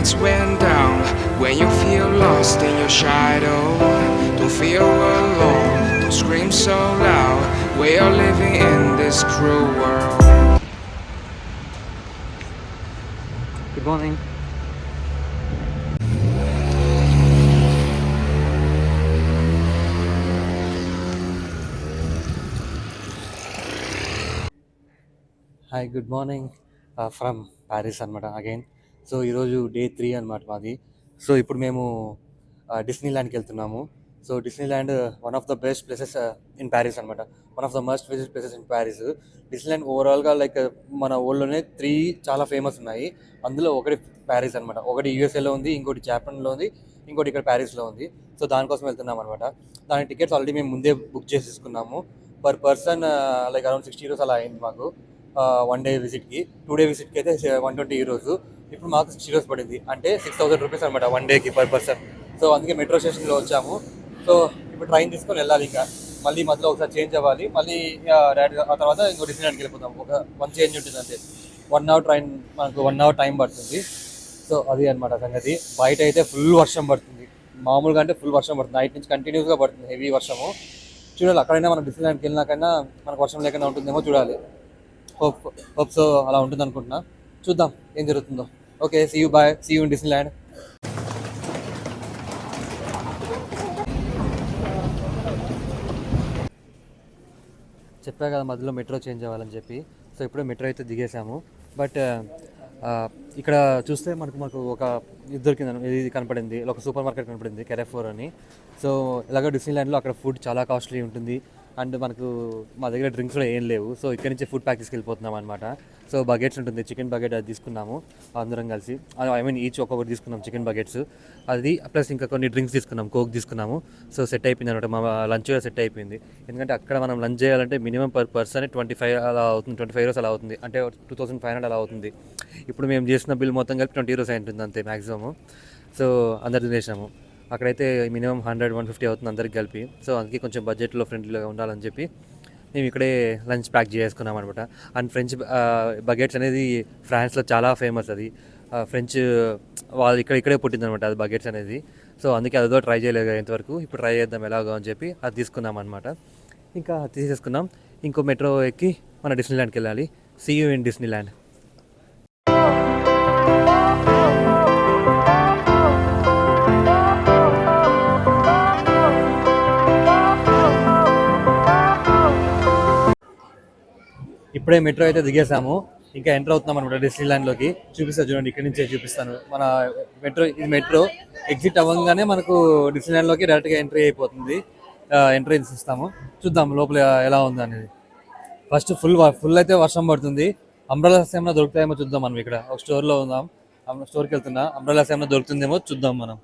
lights went down. When you feel lost in your shadow, don't feel alone, don't scream so loud. We are living in this cruel world. Good morning. Hi good morning from Paris అనమాట again. So ఈరోజు day 3 అనమాట మాది. So ఇప్పుడు మేము Disney ల్యాండ్కి వెళ్తున్నాము. So Disneyland one of the best places in Paris అనమాట. One of the must visit places in Paris. Disneyland ఓవరాల్గా లైక్ మన వరల్డ్లోనే 3 చాలా ఫేమస్ ఉన్నాయి. అందులో ఒకటి ప్యారిస్ అనమాట. ఒకటి యూఎస్ఏలో ఉంది, ఇంకోటి జాపాన్లో ఉంది, ఇంకోటి ఇక్కడ ప్యారిస్లో ఉంది. సో దానికోసం వెళ్తున్నాం అనమాట. దాని టికెట్స్ ఆల్రెడీ మేము ముందే బుక్ చేసేసుకున్నాము. Per person like around 60 euros అలా అయింది మాకు. 1 డే విజిట్కి. 2 డే విజిట్కి అయితే 120 euros. ఇప్పుడు మాకు 60 euros పడింది, అంటే 6000 rupees అనమాట 1 డేకి పర్ పర్సన్. సో అందుకే మెట్రో స్టేషన్లో వచ్చాము. సో ఇప్పుడు ట్రైన్ తీసుకొని వెళ్ళాలి. ఇంకా మళ్ళీ మధ్యలో ఒకసారి చేంజ్ అవ్వాలి. మళ్ళీ ఆ తర్వాత ఇంకో డిస్నీలాండ్కి వెళ్ళిపోతాం. ఒక 1 చేంజ్ ఉంటుంది అంతే. 1 అవర్ ట్రైన్, మనకు 1 అవర్ టైం పడుతుంది. సో అది అనమాట సంగతి. బయట అయితే ఫుల్ వర్షం పడుతుంది. మామూలుగా అంటే ఫుల్ వర్షం పడుతుంది. నైట్ నుంచి కంటిన్యూస్గా పడుతుంది హెవీ వర్షము. చూడాలి, అక్కడైనా మనం డిస్నీలాండ్కి వెళ్ళినాకైనా మనకు వర్షం లేకుండా ఉంటుందేమో చూడాలి. హోప్ సో అలా ఉంటుంది అనుకుంటున్నా. చూద్దాం ఏం జరుగుతుందో. Okay, see you, bye, see you in Disneyland. చెప్పా కదా మధ్యలో మెట్రో చేంజ్ అవ్వాలని చెప్పి. సో ఇప్పుడే మెట్రో అయితే దిగేసాము. బట్ ఇక్కడ చూస్తే మనకు ఒక ఇది కనపడింది, ఒక సూపర్ మార్కెట్ కనపడింది, కెరెఫోర్ అని. సో ఇలాగ డిస్నీలాండ్లో అక్కడ ఫుడ్ చాలా కాస్ట్లీ ఉంటుంది. అండ్ మనకు మా దగ్గర డ్రింక్స్ కూడా ఏం లేవు. సో ఇక్కడ నుంచి ఫుడ్ ప్యాక్ తీసుకెళ్ళిపోతున్నాం అనమాట. సో బకెట్స్ ఉంటుంది, చికెన్ బకెట్ అది తీసుకున్నాము అందరం కలిసి. ఐ మీన్ ఈచ్ ఒక్కొక్కటి తీసుకున్నాం చికెన్ బకెట్స్. అది ప్లస్ ఇంకా కొన్ని డ్రింక్స్ తీసుకున్నాం, కోక్ తీసుకున్నాము. సో సెట్ అయిపోయింది అనమాట. మా లంచ్ కూడా సెట్ అయిపోయింది. ఎందుకంటే అక్కడ మనం లంచ్ చేయాలంటే మినిమం పర్ పర్సన్ 25 అలా అవుతుంది, 25 euros అలా అవుతుంది, అంటే 2500 అలా అవుతుంది. ఇప్పుడు మేము చేసిన బిల్ మొత్తం కలిపి 20 euros అయింటుంది అంతే మ్యాక్సిమము. సో అందరు తినేసాము. అక్కడైతే మినిమం 100-150 అవుతుంది అందరికి కలిపి. సో అందుకే కొంచెం బడ్జెట్లో ఫ్రెండ్లీగా ఉండాలని చెప్పి మేము ఇక్కడే లంచ్ ప్యాక్ చేసుకున్నాం అనమాట. అండ్ ఫ్రెంచ్ బగెట్స్ అనేది ఫ్రాన్స్లో చాలా ఫేమస్. అది ఫ్రెంచ్ వాళ్ళు ఇక్కడే పుట్టిందనమాట అది బగెట్స్ అనేది. సో అందుకే అదో ట్రై చేయలేదు ఇంతవరకు. ఇప్పుడు ట్రై చేద్దాం ఎలాగో అని చెప్పి అది తీసుకున్నాం అనమాట. ఇంకా తీసేసుకున్నాం. ఇంకో మెట్రో ఎక్కి మన డిస్నీలాండ్కి వెళ్ళాలి. See you in Disneyland. ఇప్పుడే మెట్రో అయితే దిగేసాము. ఇంకా ఎంటర్ అవుతున్నాం అనమాట డిస్నీలాండ్లోకి. చూపిస్తా చూడండి, ఇక్కడి నుంచే చూపిస్తాను. మన మెట్రో ఎగ్జిట్ అవ్వగానే మనకు డిస్నీలాండ్లోకి డైరెక్ట్గా ఎంట్రీ అయిపోతుంది. ఎంట్రీన్స్ ఇస్తాము. చూద్దాం లోపల ఎలా ఉంది అనేది. ఫస్ట్ ఫుల్ అయితే వర్షం పడుతుంది. అంబ్రెలాస్ ఏమైనా దొరుకుతాయేమో చూద్దాం. మనం ఇక్కడ ఒక స్టోర్లో ఉందాం, స్టోర్కి వెళ్తున్నా. అంబ్రెలాస్ ఏమైనా దొరుకుతుందేమో చూద్దాం మనం.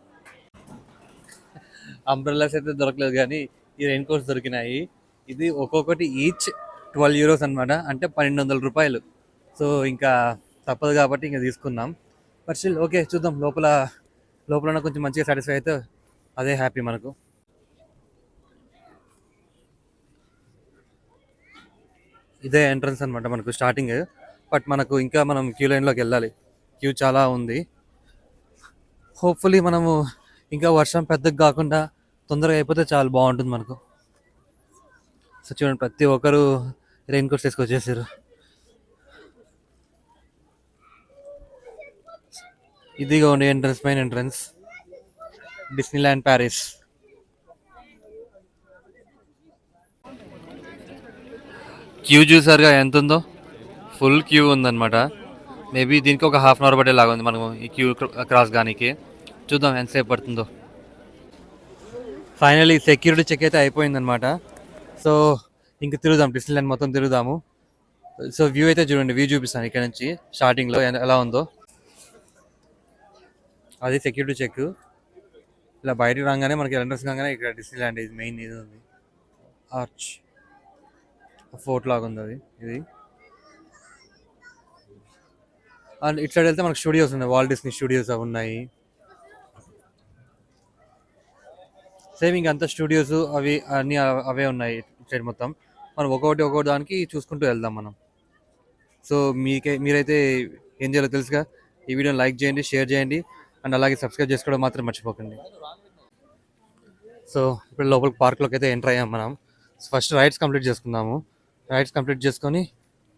అంబ్రెలాస్ అయితే దొరకలేదు, కానీ ఈ రెయిన్ కోట్స్ దొరికినాయి. ఇది ఒక్కొక్కటి ఈచ్ 12 euros అనమాట, అంటే 1200 రూపాయలు. సో ఇంకా తప్పదు కాబట్టి ఇంకా తీసుకున్నాం. బట్ స్టిల్ ఓకే, చూద్దాం లోపల కొంచెం మంచిగా సాటిస్ఫై అయితే అదే హ్యాపీ మనకు. ఇదే ఎంట్రన్స్ అనమాట మనకు స్టార్టింగ్. బట్ మనం క్యూ లైన్లోకి వెళ్ళాలి. క్యూ చాలా ఉంది. హోప్ఫుల్లీ మనము ఇంకా వర్షం పెద్దగా కాకుండా తొందరగా అయిపోతే చాలా బాగుంటుంది మనకు. సో చూడండి, ప్రతి ఒక్కరు రెయిన్ కోట్స్ తీసుకొచ్చేసారు. ఇదిగా ఉండే entrance, main entrance Disneyland Paris. క్యూ చూసారుగా ఎంత ఉందో, ఫుల్ క్యూ ఉందన్నమాట. మేబీ దీనికి ఒక హాఫ్ అన్ అవర్ పట్టేలాగా ఉంది మనము ఈ క్యూ క్రాస్ గానికి. చూద్దాం ఎంతసేపు పడుతుందో. ఫైనలీ సెక్యూరిటీ చెక్ అయితే అయిపోయిందనమాట. సో ఇంక తిరుగుదాం, డిస్నీలాండ్ మొత్తం తిరుగుదాము. సో వ్యూ అయితే చూడండి, వ్యూ చూపిస్తాను ఇక్కడ నుంచి స్టార్టింగ్లో ఎలా ఉందో. అది సెక్యూరిటీ చెక్. ఇలా బయటకు రాగానే మనకి ఎంట్రన్స్ కాగానే ఇక్కడ డిస్నీలాండ్ ఇది మెయిన్ ఇది ఉంది, ఆర్చ్ ఫోర్ట్ లాగా ఉంది అది ఇది. అండ్ ఇటు సైడ్ వెళ్తే మనకు స్టూడియోస్ ఉన్నాయి, వాల్ట్ డిస్నీ స్టూడియోస్ అవి ఉన్నాయి. సేమ్ ఇంకా అంతా స్టూడియోస్ అవి అన్నీ అవే ఉన్నాయి ఇటు సైడ్ మొత్తం. మనం ఒక్కొక్కటి దానికి చూసుకుంటూ వెళ్దాం మనం. సో మీరైతే ఏం చేయాలో తెలుసుగా. ఈ వీడియోని లైక్ చేయండి, షేర్ చేయండి, అండ్ అలాగే సబ్స్క్రైబ్ చేసుకోవడం మాత్రం మర్చిపోకండి. సో ఇప్పుడు లోపల పార్క్లోకి అయితే ఎంటర్ అయ్యాం మనం. ఫస్ట్ రైడ్స్ కంప్లీట్ చేసుకుందాము. రైడ్స్ కంప్లీట్ చేసుకొని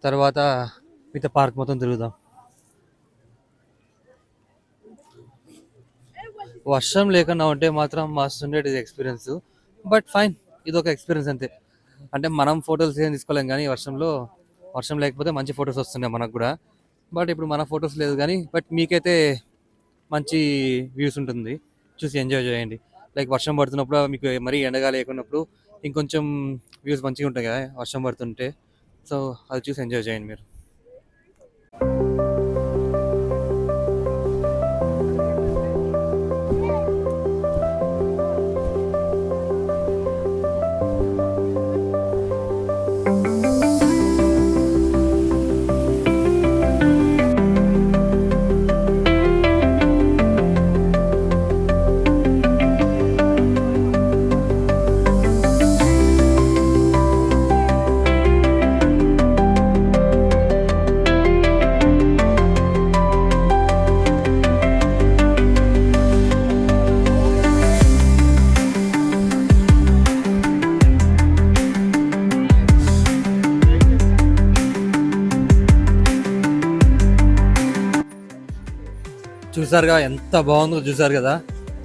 తర్వాత మిగతా పార్క్ మొత్తం తిరుగుదాం. వర్షం లేకుండా ఉంటే మాత్రం మస్తు ఉండేది ఎక్స్పీరియన్స్. బట్ ఫైన్, ఇది ఒక ఎక్స్పీరియన్స్ అంతే. అంటే మనం ఫొటోస్ ఏం తీసుకోలేం కానీ వర్షం లేకపోతే మంచి ఫొటోస్ వస్తున్నాయి మనకు కూడా. బట్ ఇప్పుడు మన ఫొటోస్ లేదు కానీ బట్ మీకైతే మంచి వ్యూస్ ఉంటుంది, చూసి ఎంజాయ్ చేయండి. లైక్ వర్షం పడుతున్నప్పుడు మీకు మరీ ఎండగా లేకున్నప్పుడు ఇంకొంచెం వ్యూస్ మంచిగా ఉంటాయి కదా వర్షం పడుతుంటే. సో అది చూసి ఎంజాయ్ చేయండి మీరు. చూసారుగా ఎంత బాగుందో, చూసారు కదా,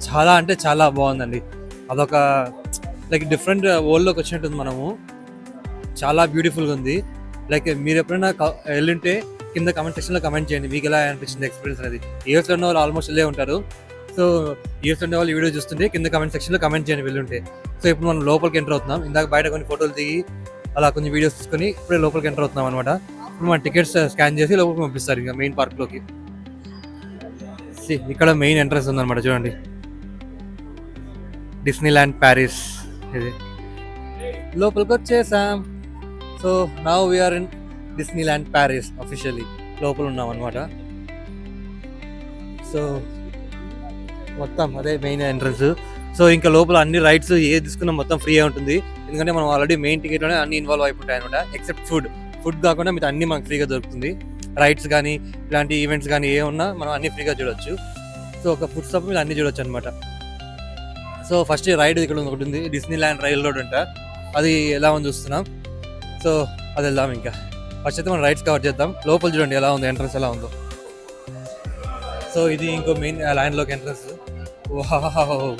చాలా అంటే చాలా బాగుందండి. అదొక లైక్ డిఫరెంట్ వరల్డ్లోకి వచ్చినట్టుంది మనము. చాలా బ్యూటిఫుల్గా ఉంది. లైక్ మీరు ఎప్పుడైనా వెళ్ళుంటే కింద కమెంట్ సెక్షన్లో కమెంట్ చేయండి మీకు ఎలా అనిపించింది ఎక్స్పీరియన్స్ అనేది. యూఎస్లో ఉన్న వాళ్ళు ఆల్మోస్ట్ వెళ్ళే ఉంటారు. సో యూఎస్లో ఉన్న వాళ్ళు వీడియో చూస్తుంటే కింద కమెంట్ సెక్షన్లో కమెంట్ చేయండి వెళ్ళుంటే. సో ఇప్పుడు మనం లోపలికి ఎంటర్ అవుతున్నాం. ఇందాక బయట కొన్ని ఫోటోలు దిగి అలా కొన్ని వీడియోస్ తీసుకొని ఇప్పుడే లోపలికి ఎంటర్ అవుతున్నాం అనమాట. ఇప్పుడు మన టికెట్స్ స్కాన్ చేసి లోపలికి పంపిస్తారు ఇంకా మెయిన్ పార్క్లోకి. ఇక్కడ మెయిన్ ఎంట్రన్స్ ఉందన్నమాట, చూడండి, డిస్నీల్యాండ్ ప్యారిస్. ఇది లోపలికి వచ్చేసాం. So now we are in Disneyland Paris officially. లోపల ఉన్నాం అనమాట. సో మొత్తం అదే మెయిన్ ఎంట్రన్స్. సో ఇంకా లోపల అన్ని రైడ్స్ ఏది తీసుకున్నా మొత్తం ఫ్రీ ఉంటుంది. ఎందుకంటే మనం ఆల్రెడీ మెయిన్ టికెట్లోనే అన్ని ఇన్వాల్వ్ అయిపోతాయి అనమాట. ఎక్సెప్ట్ ఫుడ్ కాకుండా మిగతా అన్ని మనకు ఫ్రీగా దొరుకుతుంది. రైడ్స్ కానీ ఇలాంటి ఈవెంట్స్ కానీ ఏ ఉన్నా మనం అన్ని ఫ్రీగా చూడొచ్చు. సో ఒక ఫుడ్ స్టాప్ మీద అన్ని చూడొచ్చు అనమాట. సో ఫస్ట్ రైడ్ ఇక్కడ ఒకటి ఉంది, డిస్నీల్యాండ్ రైల్ రోడ్ అంట. అది ఎలా ఉంది చూస్తున్నాం. సో అది వెళ్దాం. ఇంకా ఫస్ట్ అయితే మనం రైడ్స్ కవర్ చేద్దాం. లోపల చూడండి ఎలా ఉంది, ఎంట్రన్స్ ఎలా ఉందో. సో ఇది ఇంకో మెయిన్ ల్యాండ్లోకి ఎంట్రన్స్. వావ్,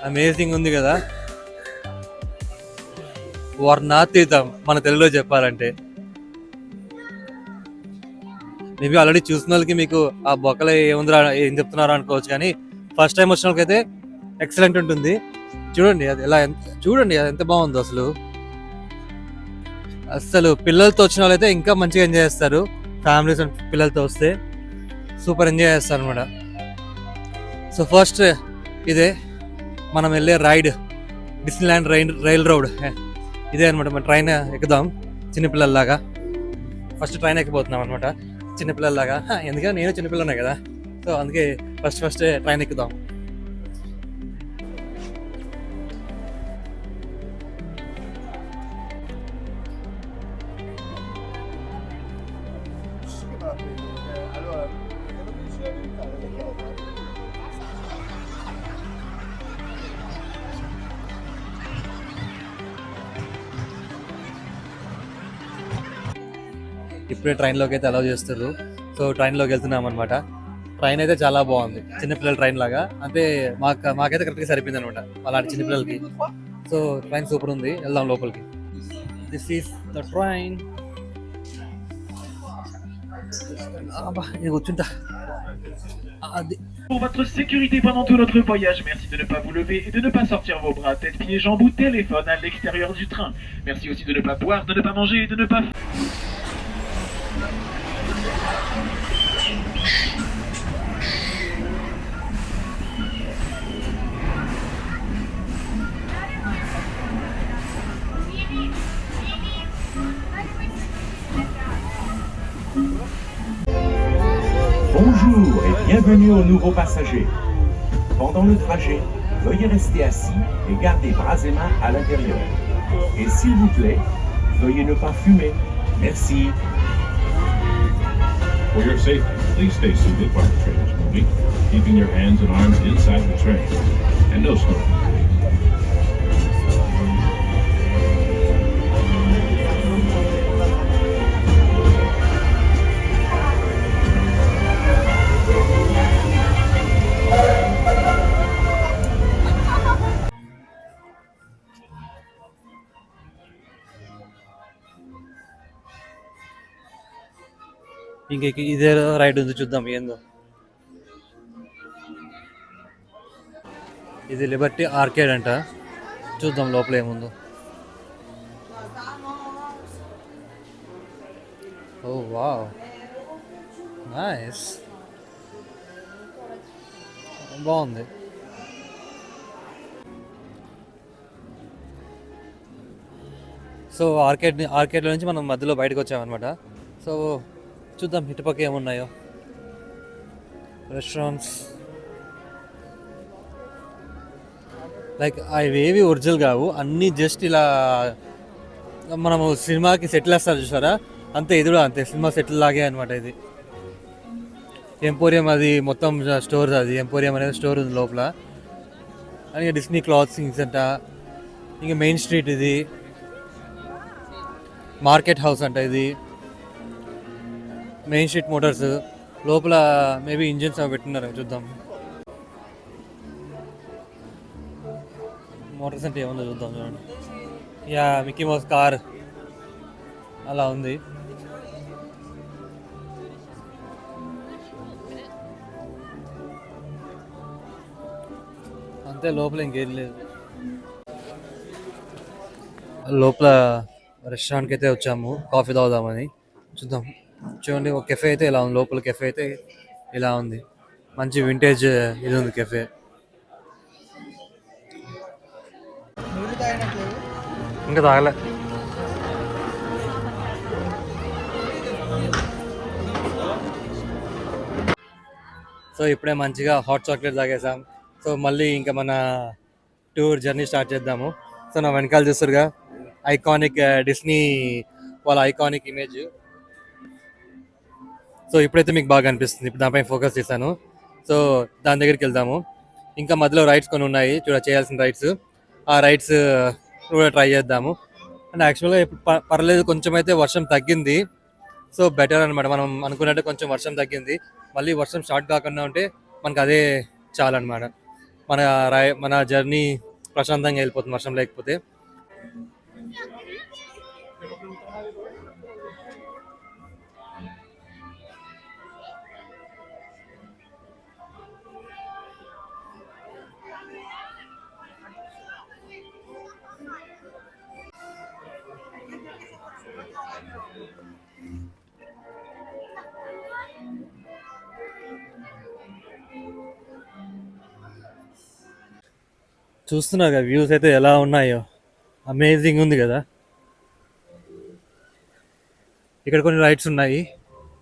అమేజింగ్ ఉంది కదా, వర్ణాతీతం మన తెలుగులో చెప్పాలంటే. మేబీ ఆల్రెడీ చూసిన వాళ్ళకి మీకు ఆ బొక్కలు ఏముందిరా ఏం చెప్తున్నారో అనుకోవచ్చు, కానీ ఫస్ట్ టైం వచ్చిన వాళ్ళకైతే ఎక్సలెంట్ ఉంటుంది. చూడండి అది ఎలా, చూడండి అది ఎంత బాగుందో అసలు. పిల్లలతో వచ్చిన వాళ్ళైతే ఇంకా మంచిగా ఎంజాయ్ చేస్తారు. ఫ్యామిలీస్ పిల్లలతో వస్తే సూపర్ ఎంజాయ్ చేస్తారు అనమాట. సో ఫస్ట్ ఇదే మనం వెళ్ళే రైడ్, డిస్నీల్యాండ్ రైల్ రోడ్. ఇదే అనమాట. మన ట్రైన్ ఎక్కుదాం చిన్నపిల్లల్లాగా. ఫస్ట్ ట్రైన్ ఎక్కిపోతున్నాం అనమాట చిన్నపిల్లల్లాగా. ఎందుకంటే నేను చిన్నపిల్లనే కదా, సో అందుకే ఫస్ట్ ట్రైన్ ఎక్కుదాం. ఇప్పుడే ట్రైన్లోకి అయితే అలౌ చేస్తారు. సో ట్రైన్లోకి వెళ్తున్నాం అనమాట. ట్రైన్ అయితే చాలా బాగుంది, చిన్నపిల్లల ట్రైన్ లాగా. అంటే మాకైతే కరెక్ట్గా సరిపోయింది అనమాట అలాంటి చిన్నపిల్లలకి. సో ట్రైన్ సూపర్ ఉంది, వెళ్దాం లోపలికి. This is the train. కూర్చుంటా. Pour votre sécurité pendant tout notre voyage, merci de ne pas vous lever et de ne pas sortir vos bras, tête, pieds, jambes ou téléphone à l'extérieur du train. Merci aussi de ne pas boire, de ne pas manger et de ne pas... Bonjour et bienvenue aux nouveaux passagers. Pendant le trajet, veuillez rester assis et garder bras et mains à l'intérieur. Et s'il vous plaît, veuillez ne pas fumer. Merci. For your safety, Please stay seated while the train is moving, keeping your hands and arms inside the train. And no smoking. ఇంక ఇదే ride ఉంది, చూద్దాం ఏందో. ఇది Liberty orchid అంట, చూద్దాం లోపల ఏముందో. ఓ వావ్, నైస్, బాగుంది. సో ఆర్కేడ్లో నుంచి మనం మధ్యలో బయటకు వచ్చామన్నమాట. సో చూద్దాం ఇటుపక్క ఏమున్నాయో రెస్టారెంట్స్. లైక్ అవేవి ఒరిజినల్ కావు, అన్నీ జస్ట్ ఇలా మనము సినిమాకి సెటిల్ వేస్తారు చూసారా, అంతే. ఇది కూడా అంతే, సినిమా సెటిల్ లాగే అనమాట. ఇది ఎంపోరియం, అది మొత్తం స్టోర్, అది ఎంపోరియం అనేది స్టోర్ ఉంది లోపల. అని డిస్నీ క్లాత్సింగ్స్ అంట. ఇంకా మెయిన్ స్ట్రీట్, ఇది మార్కెట్ హౌస్ అంట. ఇది మెయిన్ స్ట్రీట్ మోటార్స్. లోపల మేబీ ఇంజిన్స్ అవి పెట్టున్నారు, చూద్దాం. మోటార్స్ అంటే ఏముందో చూద్దాం, చూడండి. యా, మిక్కీ మౌస్ కార్ అలా ఉంది. అంతే, లోపల ఇంకేం లేదు. లోపల రెస్టారెంట్కి అయితే వచ్చాము కాఫీ తాగుదామని. చూద్దాం, చూడండి. ఒక కెఫే అయితే ఇలా ఉంది, లోపల కెఫే అయితే ఇలా ఉంది. మంచి వింటేజ్ ఇది ఉంది కెఫే. ఇంకా తాగలే. సో ఇప్పుడే మంచిగా హాట్ చాక్లెట్ తాగేసాం. సో మళ్ళీ ఇంకా మన టూర్ జర్నీ స్టార్ట్ చేద్దాము. సో నా వెనకాల చూస్తారుగా ఐకానిక్ డిస్నీ వాళ్ళ ఐకానిక్ ఇమేజ్. సో ఇప్పుడైతే మీకు బాగా అనిపిస్తుంది, ఇప్పుడు దానిపై ఫోకస్ చేశాను. సో దాని దగ్గరికి వెళ్దాము. ఇంకా మధ్యలో రైడ్స్ కొన్ని ఉన్నాయి చేయాల్సిన రైడ్స్. ఆ రైడ్స్ కూడా ట్రై చేద్దాము. అండ్ యాక్చువల్గా ఇప్పుడు పర్లేదు, కొంచెం అయితే వర్షం తగ్గింది. సో బెటర్ అనమాట. మనం అనుకున్నట్టు కొంచెం వర్షం తగ్గింది. మళ్ళీ వర్షం స్టార్ట్ కాకుండా ఉంటే మనకు అదే చాలన్నమాట. మన జర్నీ ప్రశాంతంగా వెళ్ళిపోతుంది వర్షం లేకపోతే. చూస్తున్నారు కదా వ్యూస్ అయితే ఎలా ఉన్నాయో, అమేజింగ్ ఉంది కదా. ఇక్కడ కొన్ని రైడ్స్ ఉన్నాయి,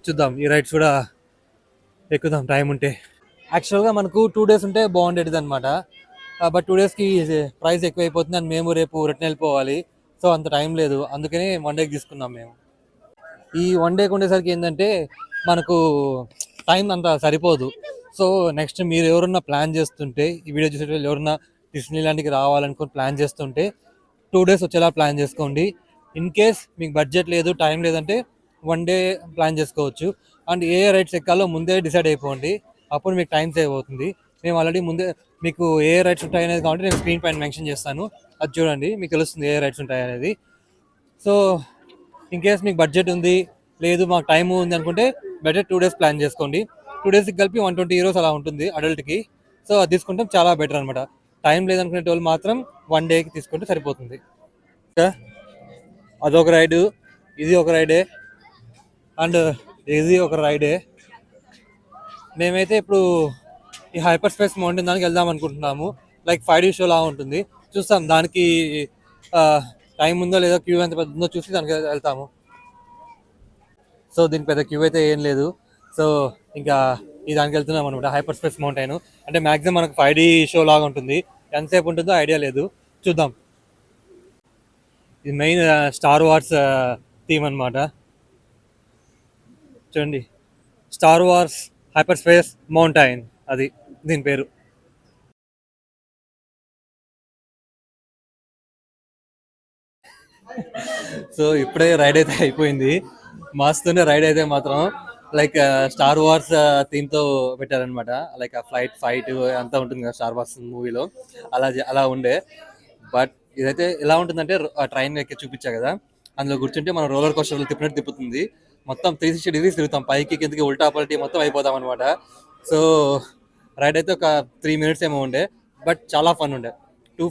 చూద్దాం. ఈ రైడ్స్ కూడా ఎక్కుదాం టైం ఉంటే. యాక్చువల్గా మనకు 2 days ఉంటే బాగుండేది అనమాట. బట్ 2 daysకి ప్రైస్ ఎక్కువ అయిపోతుంది. అండ్ మేము రేపు రిటర్న్ వెళ్ళిపోవాలి. సో అంత టైం లేదు, అందుకని 1 dayకి తీసుకున్నాం మేము. ఈ 1 dayకి ఉండేసరికి ఏంటంటే మనకు టైం అంత సరిపోదు. సో నెక్స్ట్ మీరు ఎవరన్నా ప్లాన్ చేస్తుంటే, ఈ వీడియో చూసే వాళ్ళు ఎవరన్నా డిస్నీలాండ్కి రావాలనుకుని ప్లాన్ చేస్తుంటే 2 days వచ్చేలా ప్లాన్ చేసుకోండి. ఇన్ కేస్ మీకు బడ్జెట్ లేదు, టైం లేదంటే 1 day ప్లాన్ చేసుకోవచ్చు. అండ్ ఏ రైడ్స్ ఎక్కాలో ముందే డిసైడ్ అయిపోండి, అప్పుడు మీకు టైం సేవ్ అవుతుంది. మేము ఆల్రెడీ ముందే మీకు ఏ రైడ్స్ ఉంటాయి అనేది కాబట్టి నేను స్క్రీన్ పైన మెన్షన్ చేస్తాను, అది చూడండి, మీకు తెలుస్తుంది ఏ రైడ్స్ ఉంటాయి అనేది. సో ఇన్ కేస్ మీకు బడ్జెట్ ఉంది, లేదు మాకు టైం ఉంది అనుకుంటే బెటర్ 2 days ప్లాన్ చేసుకోండి. 2 daysకి కలిపి 120 euros అలా ఉంటుంది అడల్ట్కి. సో అది తీసుకుంటే చాలా బెటర్ అనమాట. టైం లేదనుకునే వాళ్ళు మాత్రం 1 dayకి తీసుకుంటే సరిపోతుంది. అదొక రైడు, ఇది ఒక రైడే, అండ్ ఇది ఒక రైడే. మేమైతే ఇప్పుడు ఈ హైపర్ స్పేస్ మౌంటైన్ దానికి వెళ్దాం అనుకుంటున్నాము. లైక్ 5D షో లా ఉంటుంది, చూస్తాం. దానికి టైం ఉందో లేదో, క్యూ ఎంత పెద్ద ఉందో చూసి దానికి వెళ్తాము. సో దీనికి పెద్ద క్యూ అయితే ఏం లేదు. సో ఇంకా ఈ దానికి వెళ్తున్నాం అనమాట, హైపర్ స్పేస్ మౌంటైన్. అంటే మ్యాక్సిమం మనకు 5D షో లాగా ఉంటుంది, ఎంతసేపు ఉంటుందో ఐడియా లేదు, చూద్దాం. ఇది మెయిన్ స్టార్ వార్స్ థీమ్ అనమాట. చూడండి star wars hyper space mountain, అది దీని పేరు. సో ఇప్పుడే రైడ్ అయితే అయిపోయింది. మస్తునే రైడ్ అయితే మాత్రం. లైక్ స్టార్ వార్స్ థీమ్తో పెట్టారనమాట. లైక్ ఆ ఫైట్ అంతా ఉంటుంది కదా స్టార్ వార్స్ మూవీలో, అలా ఉండే. బట్ ఇదైతే ఎలా ఉంటుందంటే ట్రైన్ ఎక్కి చూపించా కదా, అందులో కూర్చుంటే మనం రోలర్ కోస్టర్లో తిప్పినట్టు తిప్పుతుంది. మొత్తం 360 degrees తిరుగుతాం, పైకి కిందకి ఉల్టా పల్టీ మొత్తం అయిపోతాం అనమాట. సో రైడ్ అయితే ఒక 3 minutes ఏమో ఉండే, బట్ చాలా ఫన్ ఉండే.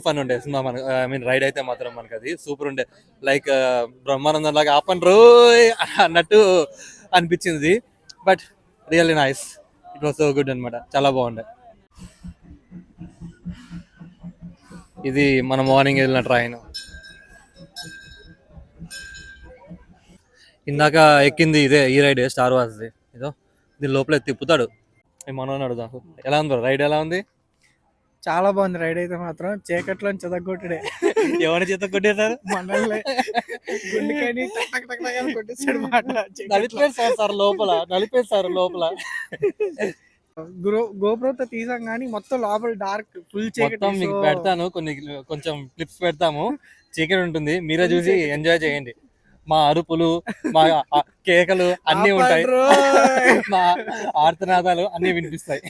ఫన్ ఉండే సినిమా మనకు. ఐ మీన్ రైడ్ అయితే మాత్రం మనకు అది సూపర్ ఉండే. లైక్ బ్రహ్మానందం లాగా ఆపన్ రోయ్ అన్నట్టు అనిపించింది. But really nice, it was so good అనమాట, చాలా బాగుండే. ఇది మన మార్నింగ్ వెళ్ళిన ట్రైన్. ఇందాక ఎక్కింది ఇదే, ఈ రైడ్ స్టార్ వార్స్ది. ఏదో దీని లోపల తిప్పుతాడు. మనం అడుగుదాం, ఎలా ఉంది రైడ్, ఎలా ఉంది? చాలా బాగుంది రైడ్ అయితే మాత్రం. చీకట్లో చెదగొట్టుడే. ఎవరి చేత కొట్టేశారు? మనల్ని గుండెకాయని టక్ టక్ టక్ అని కొట్టేసాడు మాట. నలిపేశారు లోపల. గోప్రోతో తీసాం కానీ మొత్తం లోపల డార్క్ ఫుల్ మొత్తం చీకటి. మీకు పెడతాను, కొంచెం క్లిప్స్ పెడతాము, చీకటి ఉంటుంది, మీరే చూసి ఎంజాయ్ చేయండి. మా అరుపులు, మా కేకలు అన్నీ ఉంటాయి, మా ఆర్తనాదాలు అన్నీ వినిపిస్తాయి.